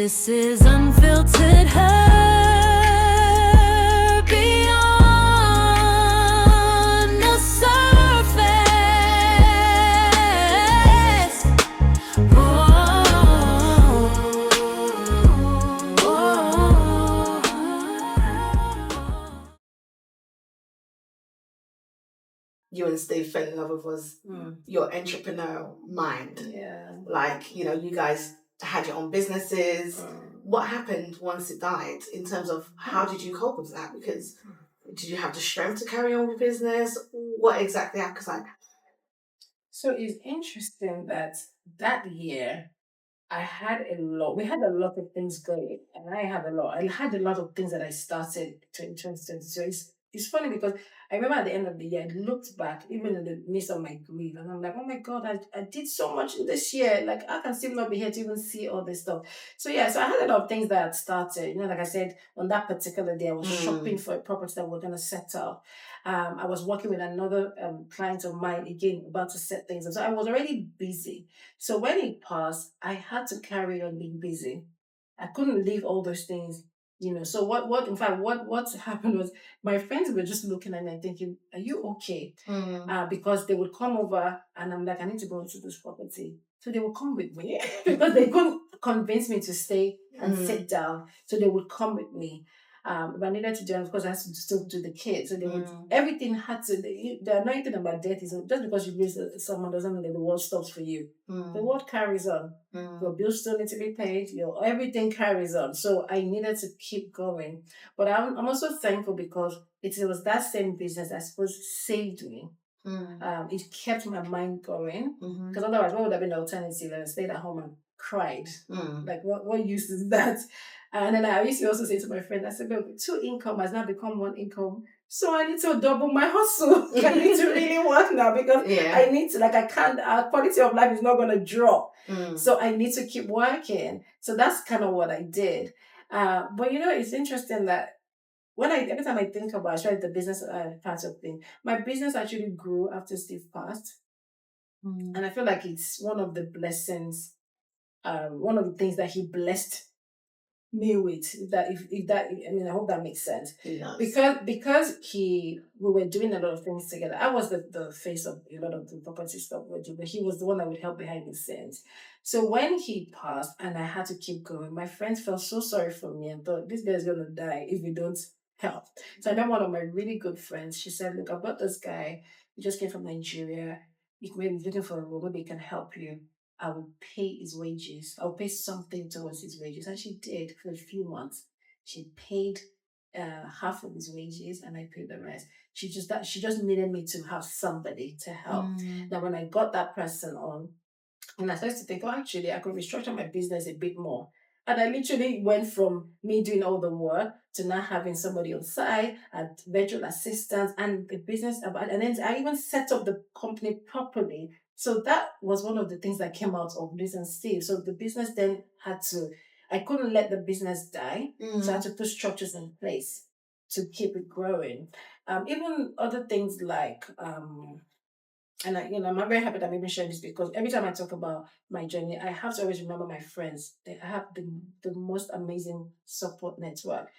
This is Unfiltered Her, beyond the surface. You and Steve fell in love with was your entrepreneurial mind. Yeah. Like, you guys had your own businesses. What happened once it died in terms of how did you cope with that? Because did you have the strength to carry on with business? What exactly happened? So it's interesting that year we had a lot of things going, and I had a lot of things that I started in 2020. So it's funny because I remember at the end of the year, I looked back, even in the midst of my grief, and I'm like, oh my God, I did so much in this year. Like, I can still not be here to even see all this stuff. So yeah, so I had a lot of things that had started. Like I said, on that particular day, I was shopping for a property that we're going to set up. I was working with another client of mine, again, about to set things up. So I was already busy. So when it passed, I had to carry on being busy. I couldn't leave all those things, So what happened was my friends were just looking at me and thinking, "Are you okay?" Because they would come over and I'm like, "I need to go into this property." So they would come with me because they couldn't convince me to stay and sit down. So they would come with me. If I needed to do it, of course, I had to still do the kids. So they would, everything had to, the annoying thing about death is just because you lose someone doesn't mean that the world stops for you. The world carries on. Your bills still need to be paid. Everything carries on. So I needed to keep going. But I'm also thankful because it was that same business I suppose saved me. It kept my mind going. Because otherwise, what would have been the alternative? I stayed at home and cried. Like, what use is that? And then I used to also say to my friend, I said, "Look, 2 income has now become 1 income. So I need to double my hustle. I need to really work now because I need to, I can't, our quality of life is not going to drop. So I need to keep working." So that's kind of what I did. But it's interesting that every time I think about the business part of thing, my business actually grew after Steve passed. And I feel like it's one of the blessings, one of the things that he blessed me with. I hope that makes sense. Because we were doing a lot of things together. I was the face of a lot of the property stuff we were doing, but he was the one that would help behind the scenes. So when he passed and I had to keep going, my friends felt so sorry for me and thought, this guy's gonna die if we don't help. So I remember one of my really good friends, she said, "Look, I've got this guy, he just came from Nigeria. He's looking for a role, maybe he can help you. I will pay his wages. I'll pay something towards his wages." And she did for a few months. She paid half of his wages and I paid the rest. She just needed me to have somebody to help. Now, when I got that person on, and I started to think, actually, I could restructure my business a bit more. And I literally went from me doing all the work to now having somebody on site and virtual assistants and the business. And then I even set up the company properly. So that was one of the things that came out of Liz and Steve. So the business then I couldn't let the business die. So I had to put structures in place to keep it growing. Even other things like, and I'm very happy that I'm even sharing this because every time I talk about my journey, I have to always remember my friends. I have the most amazing support network.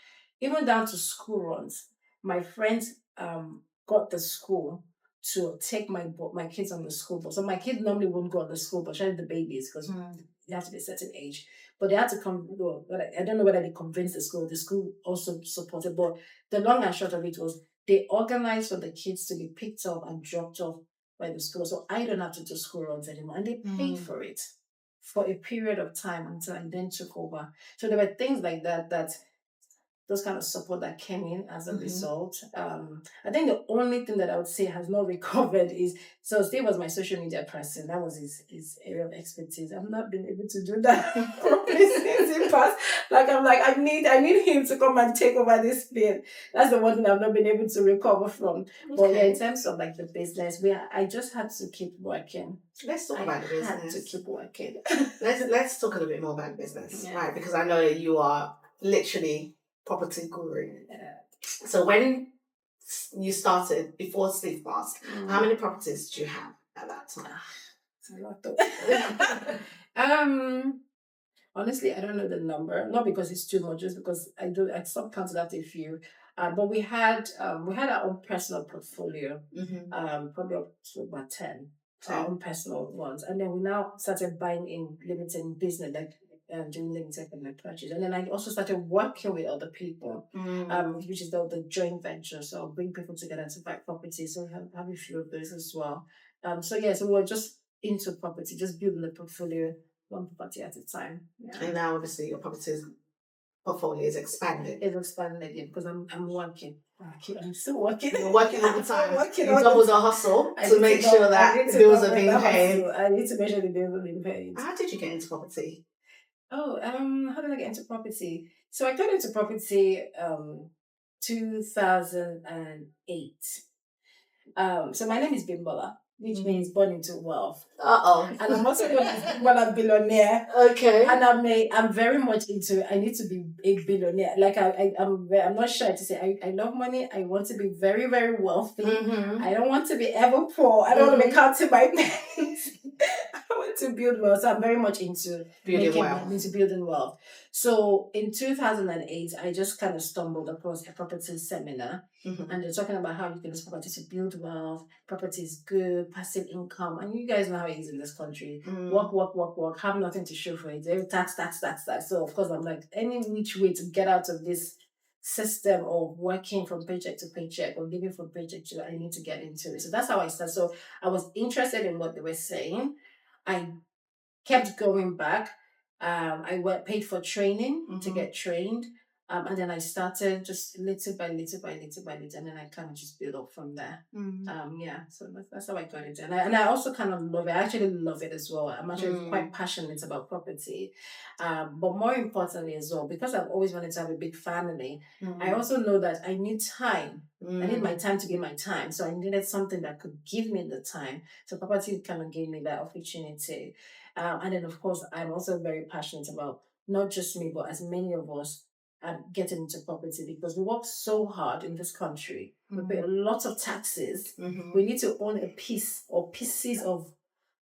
Even down to school runs. My friends got the school to take my kids on the school bus. So my kids normally wouldn't go on the school bus, especially the babies, because they have to be a certain age. But they had to come, I don't know whether they convinced the school. The school also supported. But the long and short of it was they organized for the kids to be picked up and dropped off by the school. So I don't have to do school runs anymore. And they paid for it for a period of time until I then took over. So there were things like that those kind of support that came in as a result. I think the only thing that I would say has not recovered is, so Steve was my social media person. That was his area of expertise. I've not been able to do that properly since he passed. I need him to come and take over this field. That's the one thing I've not been able to recover from. Okay. But yeah, in terms of the business, I just had to keep working. Let's talk about the business. I had to keep working. Let's talk a little bit more about business, right? Because I know that you are literally property guru. So when you started, before Steve passed, how many properties did you have at that time? It's a lot though. Honestly, I don't know the number. Not because it's too much, just because I stopped counting out a few. But we had our own personal portfolio, probably up to about 10, our own personal ones. And then we now started buying in limited business, like doing limited and like purchase. And then I also started working with other people, which is the joint venture. So bring people together to buy property. So we have a few of those as well. So yeah, so we're just into property, just building a portfolio one property at a time. Yeah. And now, obviously, your property's portfolio is expanded. It's expanded again because I'm working. I'm still working. You're working all the time. Working You all the double the time. hustle I to need make to sure double- I that need the to bills double are being the paid. hustle. I need to make sure the bills are being paid. How did you get into property? Oh, how did I get into property? So I got into property 2008. So my name is Bimbola, which means born into wealth. And I'm also known as Bimbola billionaire. Okay. And I'm very much into. I need to be a billionaire. Like I'm not shy to say I love money. I want to be very, very wealthy. I don't want to be ever poor. I don't want to be counting my pennies. I want to build wealth. So I'm very much into building wealth. So in 2008, I just kind of stumbled across a property seminar, and they're talking about how you can use property to build wealth. Property is good, passive income, and you guys know how it is in this country. Work, have nothing to show for it. Every tax. So of course I'm like, any which way to get out of this system of working from paycheck to paycheck or living from paycheck to, I need to get into it. So that's how I started. So I was interested in what they were saying. I kept going back. I paid for training to get trained. And then I started just little by little, and then I kind of just built up from there. So that's how I got into it. And I also kind of love it. I actually love it as well. I'm actually quite passionate about property. But more importantly as well, because I've always wanted to have a big family, I also know that I need time. I need my time to be my time. So I needed something that could give me the time. So property kind of gave me that opportunity. And then, of course, I'm also very passionate about not just me, but as many of us getting into property because we work so hard in this country. We pay a lot of taxes. We need to own a piece or pieces of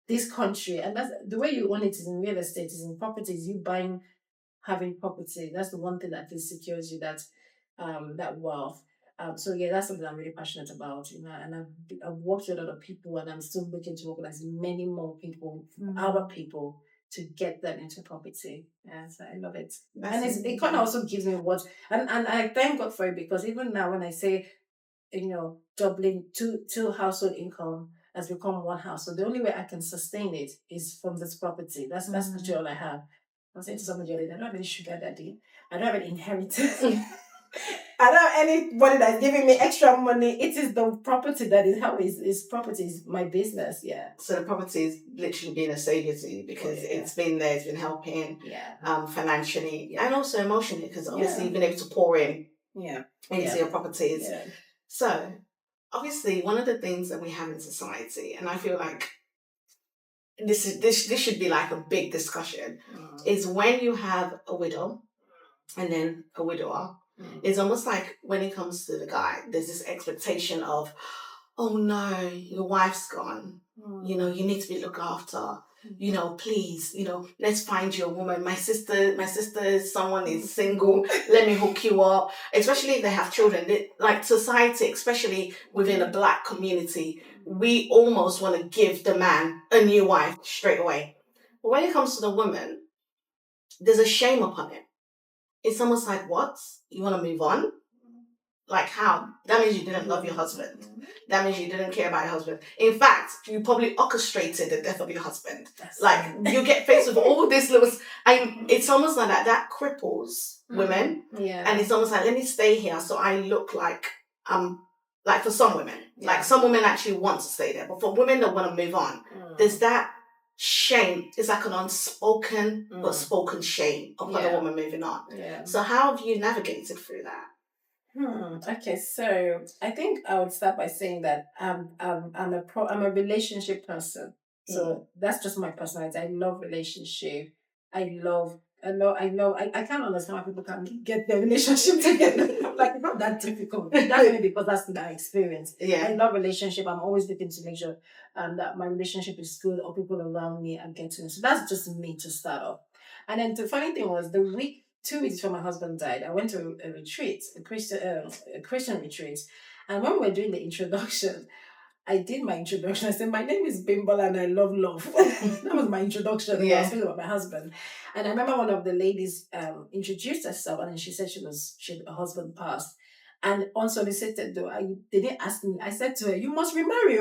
this country. And that's the way you own it is in real estate, is in properties. You buying, having property. That's the one thing that secures you that wealth. So yeah, that's something I'm really passionate about, and I've worked with a lot of people, and I'm still looking to work with as many more people, our people, to get them into property. Yeah, so I love it. And it kind of also gives me and I thank God for it, because even now when I say, doubling two household income has become one house. So the only way I can sustain it is from this property. That's literally all I have. I was saying to somebody earlier, I don't have any sugar daddy. I don't have any inheritance. I don't have anybody that's giving me extra money. It is the property that is property is my business. Yeah. So the property is literally being a savior to you because it's been there, it's been helping financially and also emotionally, because obviously you've been able to pour in into your properties. Yeah. So obviously one of the things that we have in society, and I feel like this should be like a big discussion, is when you have a widow and then a widower. It's almost like when it comes to the guy, there's this expectation of, oh no, your wife's gone. You need to be looked after. Please, let's find you a woman. My sister, someone is single. Let me hook you up. Especially if they have children. Like society, especially within a Black community, we almost want to give the man a new wife straight away. But when it comes to the woman, there's a shame upon it. It's almost like, what? You want to move on? Like how? That means you didn't love your husband. That means you didn't care about your husband. In fact, you probably orchestrated the death of your husband. You get faced with all this little... And it's almost like that cripples women. Yeah. And it's almost like, let me stay here so I look like... like for some women. Yeah. Like some women actually want to stay there. But for women that want to move on, there's that shame. It's like an unspoken but spoken shame upon a woman moving on. Yeah. So how have you navigated through that? Okay, so I think I would start by saying that I'm a relationship person. So that's just my personality. I love relationship. I can't understand why people can't get their relationship together. Like, it's not that difficult. That's only because that's my experience. Yeah. I love relationship. I'm always looking to make sure that my relationship is good, or people around me are getting. So that's just me to start off. And then the funny thing was, the week, 2 weeks before my husband died, I went to a retreat, a Christian retreat. And when we were doing the introduction, I did my introduction. I said, my name is Bimbola and I love love. That was my introduction. I was speaking about my husband. And I remember one of the ladies introduced herself, and then she said her husband passed. And unsolicited though, they didn't ask me. I said to her, you must remarry.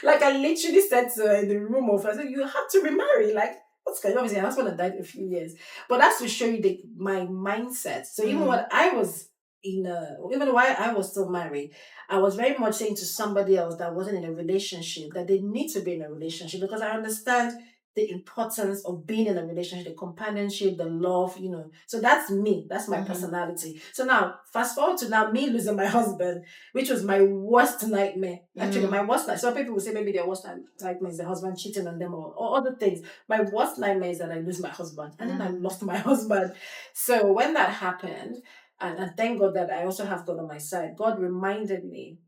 Like I literally said to her in the room I said, you have to remarry. Like, what's going on? Obviously, her husband had died a few years. But that's to show you my mindset. So even when I was even while I was still married, I was very much saying to somebody else that wasn't in a relationship that they need to be in a relationship, because I understand the importance of being in a relationship, the companionship, the love, So that's me. That's my personality. So now, fast forward to now me losing my husband, which was my worst nightmare. Actually, my worst nightmare. Some people will say maybe their worst nightmare is the husband cheating on them or other things. My worst nightmare is that I lose my husband. And then I lost my husband. So when that happened, and thank God that I also have God on my side, God reminded me.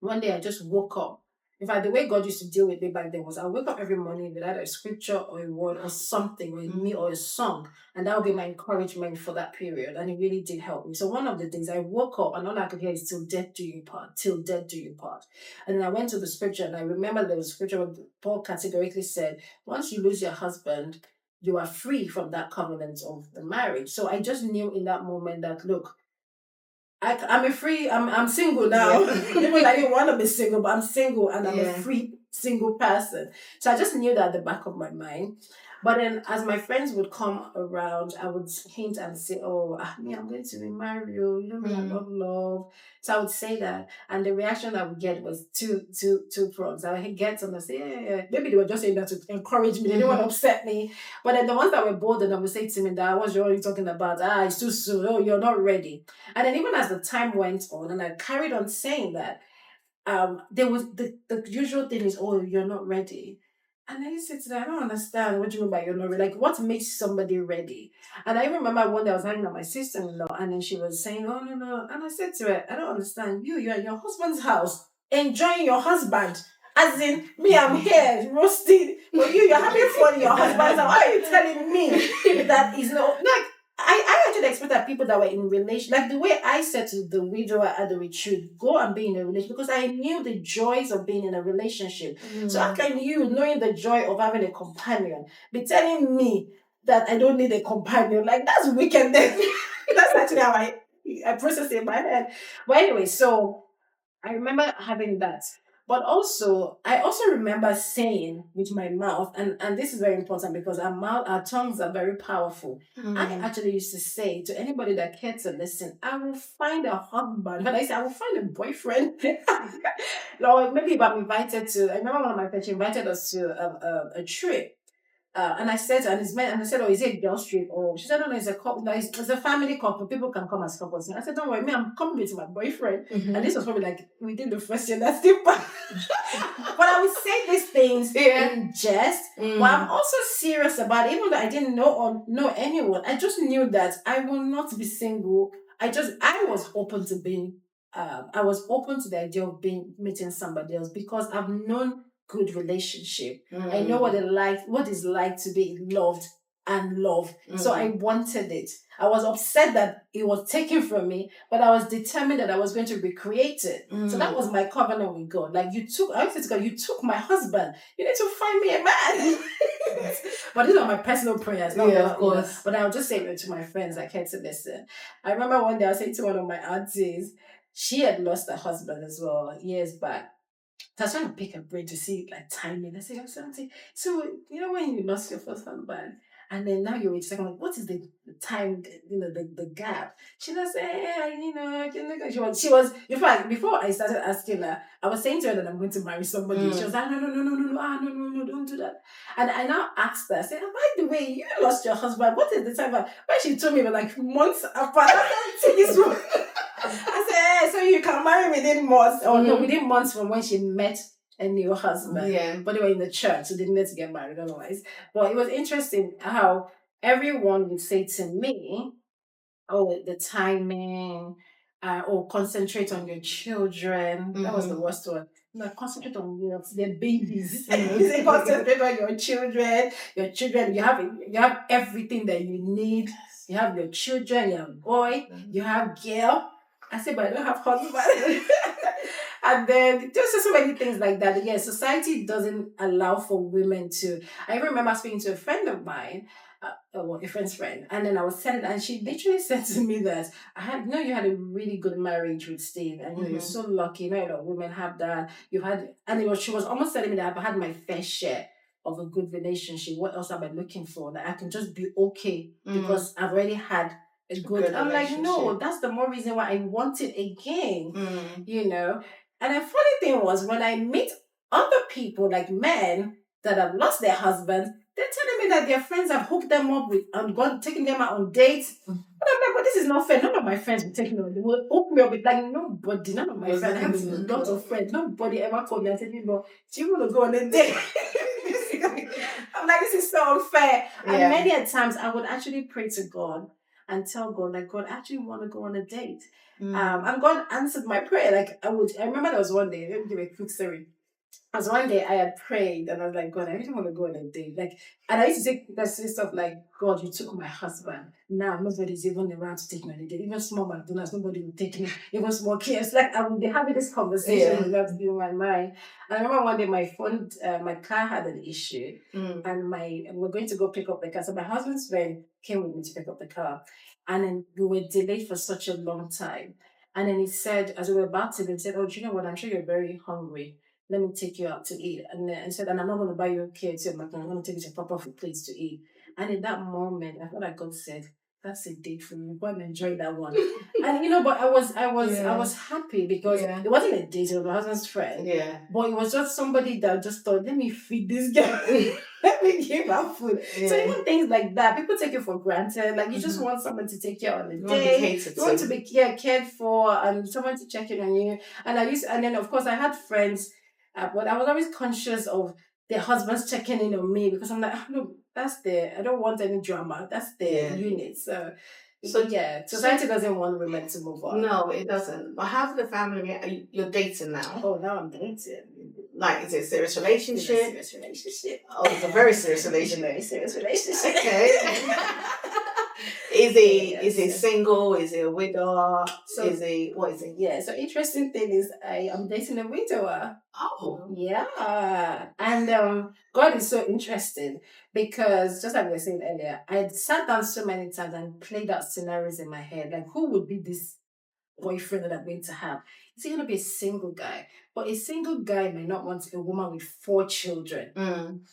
One day I just woke up. In fact, the way God used to deal with me back then was I wake up every morning with either a scripture or a word or something, or me or a song, and that would be my encouragement for that period. And it really did help me. So one of the days I woke up and all I could hear is till death do you part, till death do you part. And then I went to the scripture and I remember there was a scripture where Paul categorically said, once you lose your husband, you are free from that covenant of the marriage. So I just knew in that moment that, look, I'm single now. Even though I didn't want to be single, but I'm single and I'm a free single person. So I just knew that at the back of my mind. But then as my friends would come around, I would hint and say, oh, I'm going to remarry you. You know me, I love love. So I would say that. And the reaction I would get was two prongs. I would get some and say, yeah. Maybe they were just saying that to encourage me. They didn't want to upset me. But then the ones that were bold and would say to me that, what you're already talking about? It's too soon. Oh, you're not ready. And then even as the time went on and I carried on saying that, there was the usual thing is, oh, you're not ready. And I used to say to them, I don't understand what you mean by you're not ready. Like, what makes somebody ready? And I remember one day I was hanging out with my sister-in-law and then she was saying, oh, no. And I said to her, I don't understand. You're in your husband's house, enjoying your husband. As in, me, I'm here, roasting. But you're having fun in your husband's house. Why are you telling me that is not... Like, I actually expected people that were in relation, like the way I said to the widower at the retreat, go and be in a relationship, because I knew the joys of being in a relationship. So how can you, knowing the joy of having a companion, be telling me that I don't need a companion? Like, that's wickedness. That's actually how I process it in my head. But anyway, so I remember having that. But also, I also remember saying with my mouth, and this is very important because our tongues are very powerful. I actually used to say to anybody that cared to listen, I will find a husband. When I say I will find a boyfriend, or maybe if I'm invited to, I remember one of my friends, she invited us to a trip. And I said, and I said, oh, is it a girls trip? Or she said, no, it's a couple. No, it's a family couple. People can come as couples. And I said, don't worry, me, I'm coming with my boyfriend. And this was probably like within the first year. That's still bad. But I would say these things in jest. But I'm also serious about it, even though I didn't know anyone. I just knew that I will not be single. I was open to being. I was open to the idea of meeting somebody else because I've known good relationship. I know what it's like to be loved and loved. So I wanted it. I was upset that it was taken from me, but I was determined that I was going to recreate it. So that was my covenant with God. Like I said to God, you took my husband. You need to find me a man. But these are my personal prayers. Of course. But I'll just say it to my friends that care to listen. I remember one day I was saying to one of my aunties, she had lost her husband as well years back. So I was trying to pick her brain to see like timing. I said, oh, something. So when you lost your first husband, and then now you're with second, like, what is the time? The gap. She was saying, she was. In fact, before I started asking her, I was saying to her that I'm going to marry somebody. She was like, no, no, don't do that. And I now asked her, I said, by the way, you lost your husband. What is the time? When she told me, it was like months apart. This one. I said, so you can marry within months. Or no, within months from when she met a new husband. Yeah. But they were in the church, so they didn't need to get married otherwise. But it was interesting how everyone would say to me, oh, the timing, or concentrate on your children. That was the worst one. No, concentrate on their babies. You say concentrate on your children. Your children, you have everything that you need. You have your children, you have boy, you have girl. I say, but I don't have husband. And then there's so many things like that. Yeah, society doesn't allow for women to. I even remember speaking to a friend of mine, well, a friend's friend, and then I was telling, and she literally said to me that you had a really good marriage with Steve, and you're so lucky. A lot of women have that. You've had, and she was almost telling me that I've had my fair share of a good relationship. What else am I looking for? That I can just be okay because I've already had a good. I'm like, no, that's the more reason why I want it again. And the funny thing was when I meet other people, like men that have lost their husbands, they're telling me that their friends have hooked them up with and taking them out on dates. But I'm like, but this is not fair. None of my friends will take me on. They will hook me up with like nobody. None of my friends. I have a lot of friends. Nobody ever called me and said, do you want to go on a date? I'm like, this is so unfair. Yeah. And many a times I would actually pray to God and tell God, like, God, I actually want to go on a date. And God answered my prayer. Like I remember there was one day, let me give a quick story. As one day I had prayed and I was like, God, I really want to go on a date. Like, and I used to take that stuff like, God, you took my husband. Now nobody's even around to take me on a date. Even small McDonald's, nobody will take me. Even small kids. Like I would be having this conversation without being in my mind. And I remember one day my phone, my car had an issue, and we're going to go pick up the car. So my husband's friend came with me to pick up the car, and then we were delayed for such a long time. And then he said, as we were about to, he said, "Oh, do you know what? I'm sure you're very hungry. Let me take you out to eat." And then I said, "And I'm not going to buy you a KFC, I'm going to take you to a proper place to eat." And in that moment, I felt like God said, "That's a date for me. Go and enjoy that one." And but I was happy because it wasn't a date, it was my husband's friend. Yeah. But it was just somebody that just thought, let me feed this guy. Let me give her food. Yeah. So even things like that, people take it for granted. Like you just want someone to take care on the day. You want to be cared for and someone to check in on you. And then of course I had friends, but I was always conscious of their husbands checking in on me because I'm like, look, I don't want any drama. That's their unit. So society doesn't want women to move on. No, it doesn't. But how's the family? You're dating now. Oh, now I'm dating. Like, is it a serious relationship? It's a serious relationship. Oh, it's a very serious relationship. Very serious relationship. Okay. Is he single? Is he a widower? What is he? Yeah, so interesting thing is I am dating a widower. Oh. Yeah. And God is so interesting because just like we were saying earlier, I had sat down so many times and played out scenarios in my head. Like who would be this boyfriend that I'm going to have? Is he going to be a single guy? But a single guy may not want a woman with 4 children.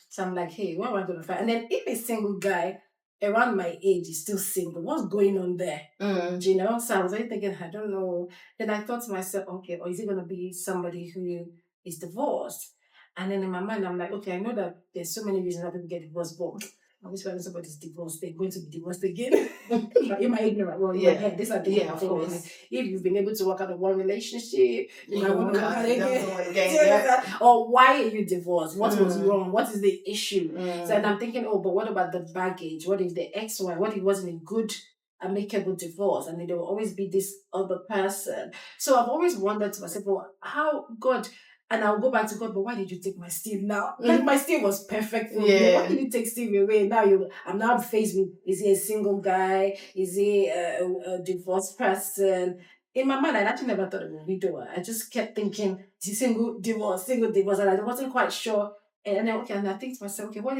So I'm like, hey, what am I going to find? And then if a single guy around my age is still single, what's going on there? So I was really thinking, I don't know. Then I thought to myself, okay, or is it going to be somebody who is divorced? And then in my mind, I'm like, okay, I know that there's so many reasons why people get divorced, but obviously when somebody's divorced, they're going to be divorced again. But am I ignorant? Well, yeah, these are things of course. If you've been able to work out of one relationship, you might want to work out again. Or why are you divorced? What was wrong? What is the issue? So and I'm thinking, but what about the baggage? What if the ex-wife? What if it wasn't a good amicable divorce and there will always be this other person? So I've always wondered to myself, well, how God. And I'll go back to God, but why did you take my Steve now? Like my Steve was perfect for me. Why did you take Steve away? Now I'm now faced with, is he a single guy? Is he a divorced person? In my mind, I actually never thought of a widower. I just kept thinking, single divorce, and I wasn't quite sure. And then, and I think to myself, okay, what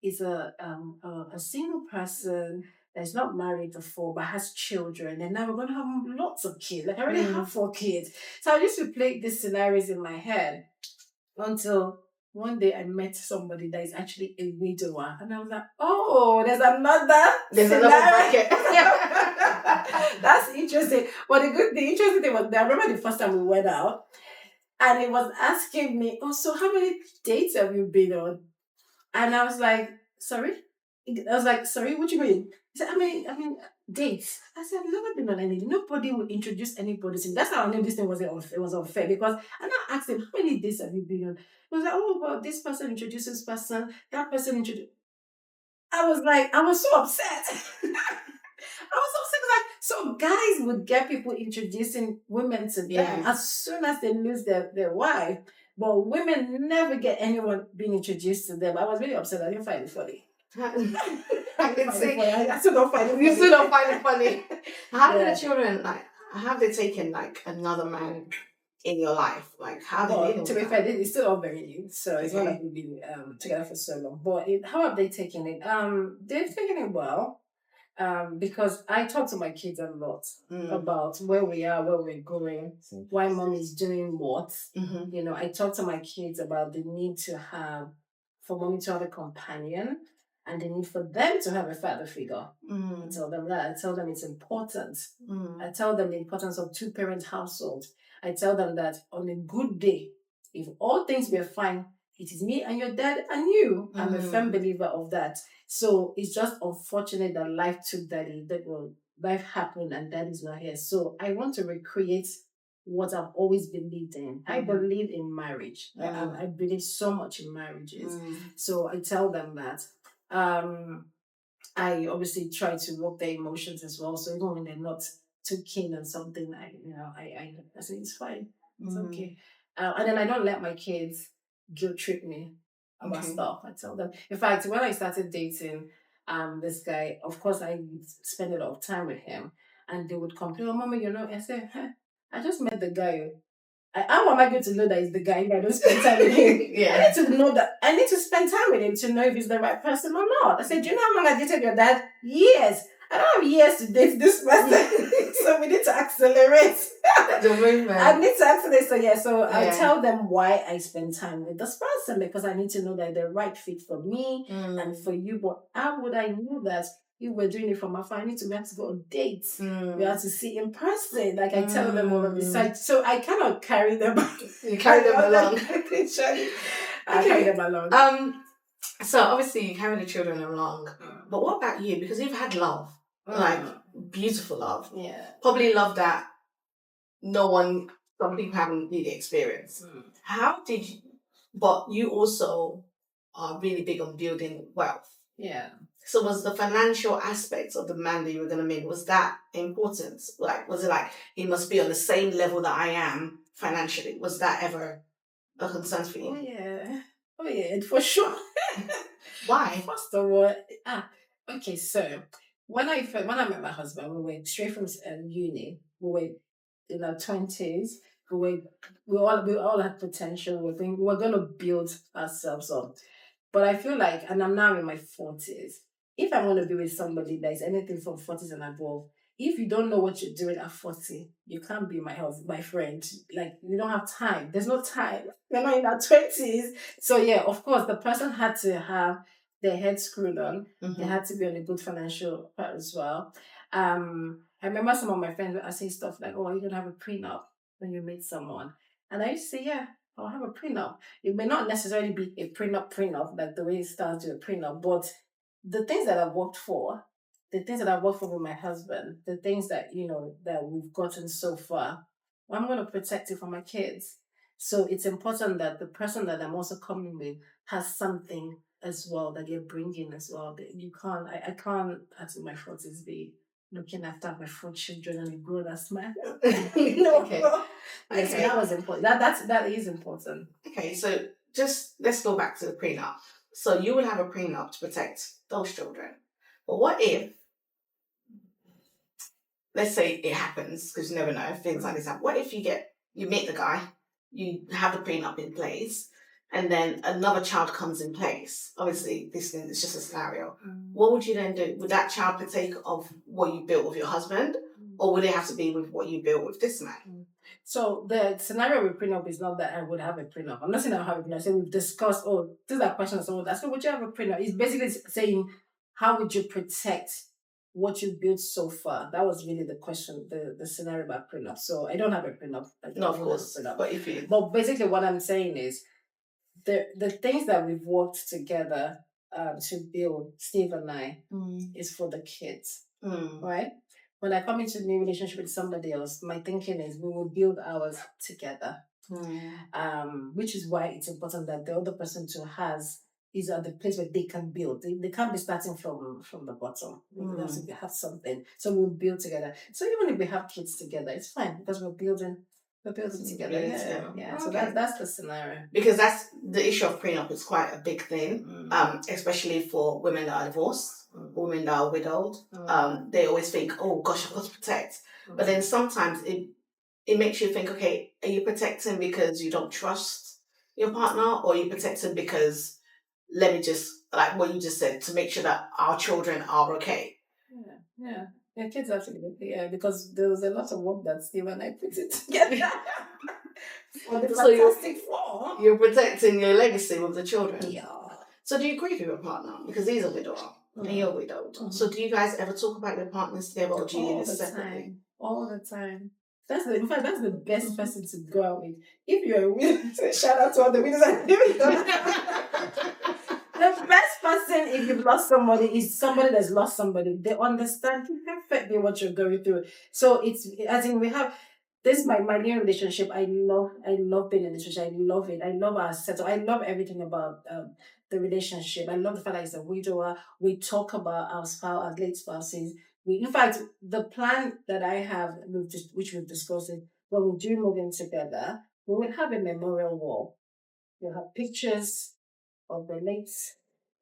is a single person that's not married before but has children, and now we're going to have lots of kids. Like I already have 4 kids. So I used to play these scenarios in my head until one day I met somebody that is actually a widower. And I was like, oh, there's another bracket. That's interesting. But the interesting thing was that I remember the first time we went out and it was asking me, oh, so how many dates have you been on? And I was like, sorry? What do you mean? He said, I mean, dates. I said, I've never been on anything. Nobody would introduce anybody to me. That's how I knew this thing was unfair because I now asked him, how many dates have you been on? He was like, oh, well, this person introduces this person, that person introduces. I was so upset. So guys would get people introducing women to them as soon as they lose their wife. But women never get anyone being introduced to them. I was really upset. I didn't find it funny. I can see. I still don't find it funny. You still don't find it funny. How did Yeah. the children have they taken like another man in your life? Like how are they Well, dealing to with be that? fair, it's still all very new, so it's not Okay. like we've been together for so long. But how have they taken it? They've taken it well. Because I talk to my kids a lot about where we are, where we're going, why mom is doing what. Mm-hmm. You know, I talk to my kids about the need for mommy to have a companion and the need for them to have a father figure. I tell them that. I tell them it's important. I tell them the importance of two-parent household. I tell them that on a good day, if all things were fine, it is me and your dad and you. I'm a firm believer of that. So it's just unfortunate that life took life happened and that is not here. So I want to recreate what I've always believed in. I believe in marriage. I believe so much in marriages. So I tell them that. I obviously try to work their emotions as well. So even when they're not too keen on something, I say it's fine. It's okay. And then I don't let my kids guilt trip me about stuff. I tell them. In fact, when I started dating this guy, of course I spend a lot of time with him, and they would complain, "Oh, mama, I say, I just met the guy. How am I going to know that he's the guy if I don't spend time with him? I need to know that I need to spend time with him to know if he's the right person or not." I said, "Do you know how long I dated your dad? Years. I don't have years to date this person. So we need to accelerate." The movement. I need to accelerate. So I tell them why I spend time with this person, because I need to know that they're the right fit for me and for you. But how would I know that you were doing it from afar? We have to go on dates. We have to see in person. Like I tell them all of this. So I cannot carry them. You carry them along. I carry them along. So obviously you carry the children along. But what about you? Because you've had love. Like beautiful love. Yeah. Probably love that some people haven't really experienced. How did you, but you also are really big on building wealth. Yeah. So was the financial aspect of the man that you were going to meet, was that important? Like, was it like, he must be on the same level that I am financially? Was that ever a concern for you? Oh yeah, for sure. Why? First of all, okay, so when I met my husband, we were straight from uni. We were in our 20s. We all had potential. We were going to build ourselves up. But I feel like, and I'm now in my 40s, if I want to be with somebody that is anything from 40s and above, if you don't know what you're doing at 40, you can't be my friend. Like, you don't have time. There's no time. We're not in our 20s. So yeah, of course, the person had to have their head screwed on. They had to be on a good financial part as well. I remember some of my friends were asking stuff like, "Oh, you don't have a prenup when you meet someone." And I used to say, "Yeah, I'll have a prenup." It may not necessarily be a prenup, like the way it starts with a prenup, but the things that I've worked for, with my husband, the things that, that we've gotten so far, I'm going to protect it for my kids. So it's important that the person that I'm also coming with has something as well that they're bringing as well. You can't, I can't, at my 40s, be looking after my 4 children and a grown-ass man. Okay. So that was important. That is important. Okay, so just let's go back to the prenup. So you would have a prenup to protect those children. But what if, let's say it happens, because you never know if things like this happen. What if you meet the guy, you have the prenup in place, and then another child comes in place? Obviously, this is just a scenario. What would you then do? Would that child partake of what you built with your husband? Or would it have to be with what you built with this man? So the scenario with prenup is not that I would have a prenup. I'm not saying I have a prenup. So we've discussed, these are questions someone would ask, would you have a prenup? It's basically saying, how would you protect what you built so far? That was really the question, the scenario about prenup. So I don't have a prenup. No, of course. But basically what I'm saying is, the things that we've worked together to build, Steve and I, is for the kids, right? When I come into a new relationship with somebody else, my thinking is we will build ours together. Which is why it's important that the other person too is at the place where they can build. They can't be starting from the bottom. They have to have something. So we'll build together. So even if we have kids together, it's fine because we're building We're building together. Building Yeah, together. yeah. So Okay. that's the scenario. Because that's the issue of prenup is quite a big thing, especially for women that are divorced, women that are widowed. They always think, oh gosh, I've got to protect. But then sometimes it makes you think, okay, are you protecting because you don't trust your partner, or are you protecting because, let me just, like what you just said, to make sure that our children are okay? Yeah. Yeah, kids absolutely. Yeah, because there was a lot of work that Steve and I put it together. For the So fantastic four. you're protecting your legacy with the children. Yeah. So do you agree with your partner? Because he's a widower and you're widowed. So do you guys ever talk about your partners together, or do you All live the separately? time. All the time. In fact, that's the best person to go out with. If you're a widow, shout out to all the widows and the best person if you've lost somebody is somebody that's lost somebody. They understand perfectly what you're going through. So it's as in we have this my new relationship. I love being in a relationship. I love it. I love our setup. I love everything about the relationship. I love the fact that he's a widower. We talk about our late spouses. In fact, the plan that I have, which we've discussed it, when we do move in together, we will have a memorial wall. We'll have pictures of the late,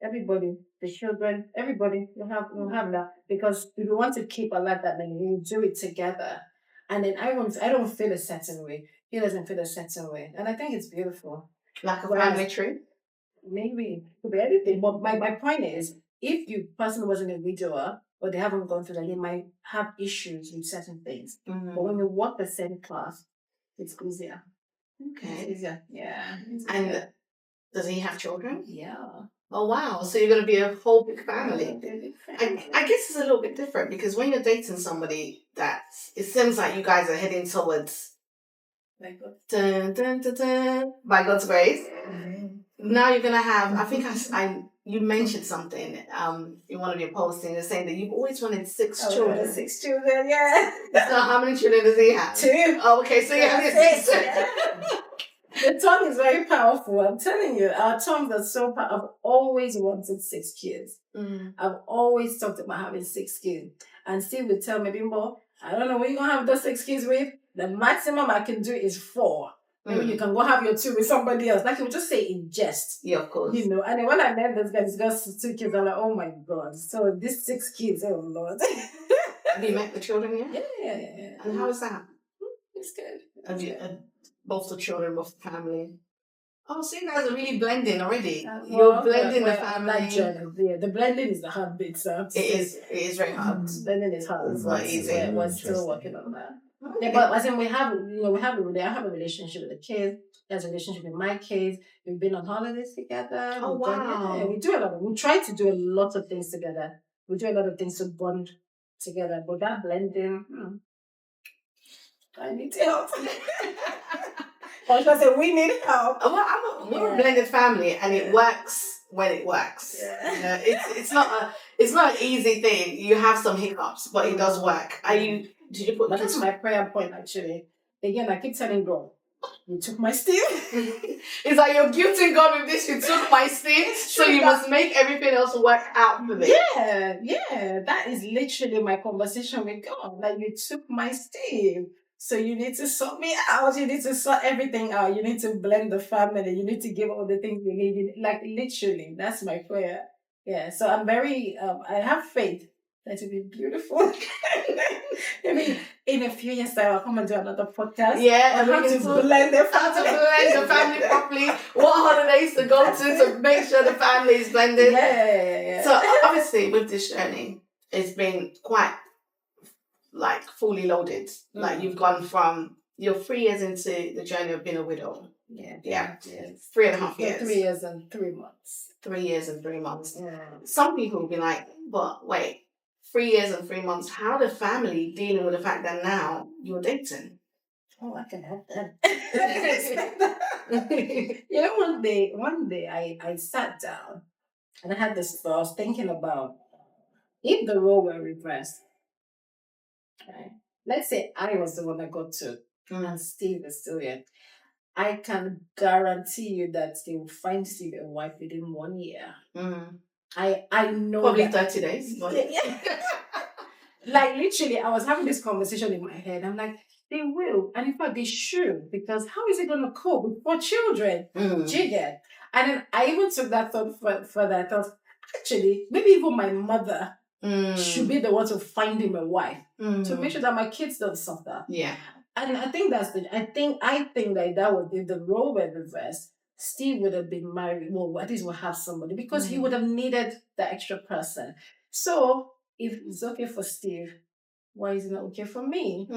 everybody, the children, everybody. We'll have that because if you want to keep alive that, then you do it together. And then I don't feel a certain way. He doesn't feel a certain way, and I think it's beautiful. Like a family tree? Maybe it could be anything. But my point is, if you person wasn't a widower or they haven't gone through that, they might have issues with certain things. But when you work the same class, it's easier. Okay. It's easier. Yeah. And does he have children? Yeah. Oh wow! So you're going to be a whole big family. I guess it's a little bit different because when you're dating somebody, it seems like you guys are heading towards dun, dun, dun, dun, by God's grace. Now you're gonna have. I think you mentioned something in one of your postings. You're saying that you've always wanted 6 children. 6 children, yeah. So how many children does he have? 2. Oh, okay. So you have 6. The tongue is very powerful. I'm telling you, our tongues are so powerful. I've always wanted 6 kids. I've always talked about having 6 kids. And Steve would tell me, Bimbo, I don't know where you're going to have those 6 kids with. The maximum I can do is 4. Maybe you can go have your 2 with somebody else. Like he would just say in jest. Yeah, of course. You know, and then when I met those guys, got 2 kids, I'm like, oh my God. So these 6 kids, oh Lord. Have you met the children yet? Yeah. And how is that? It's good. Have you both the children, both the family? Oh, so you guys are really blending already. You're blending the family. The blending is the hard bit, so it is very hard. Blending is hard. It's not easy. We're still working on that. Okay. Yeah, but as in I have a relationship with the kids. There's a relationship with my kids. We've been on holidays together. Oh wow! We try to do a lot of things together. We do a lot of things to bond together. But that blending, I need help. Or should I say we need help? Well, we're a blended family, and it works when it works. Yeah. It's not an easy thing. You have some hiccups, but it does work. Did you put? But that's my prayer point actually. Again, I keep telling God, you took my steal. It's like you're guilting God with this. You took my steal, so you must make everything else work out for me. Yeah. That is literally my conversation with God. Like you took my steal. So you need to sort me out. You need to sort everything out. You need to blend the family. You need to give all the things you need. Like literally, that's my prayer. Yeah. So I'm very. I have faith that it will be beautiful. I mean, in a few years time, I'll come and do another podcast. Yeah, and how to blend the family properly. What holidays to go to make sure the family is blended. Yeah. So obviously, with this journey, it's been quite fully loaded. Like you've gone from you're 3 years into the journey of being a widow. Yeah. 3.5 years. 3 years and 3 months. 3 years and 3 months. Yeah. Some people will be like, but wait, 3 years and 3 months. How the family dealing with the fact that now you're dating? Oh, I can help that. One day I sat down and I had this thought. I was thinking about if the role were reversed. Okay. Let's say I was the one that got to and Steve is still here. I can guarantee you that they will find Steve a wife within 1 year. I know probably 30 days. Like literally, I was having this conversation in my head. I'm like, They will. And in fact, they should. Because how is it going to cope with 4 children? Mm. Do you get? And then I even took that thought further. I thought, actually, maybe even my mother should be the one to find him a wife to make sure that my kids don't suffer. Yeah. And I think I think that would, if the role were reversed, Steve would have been married. Well, at least would have somebody because he would have needed the extra person. So if it's okay for Steve, why is it not okay for me?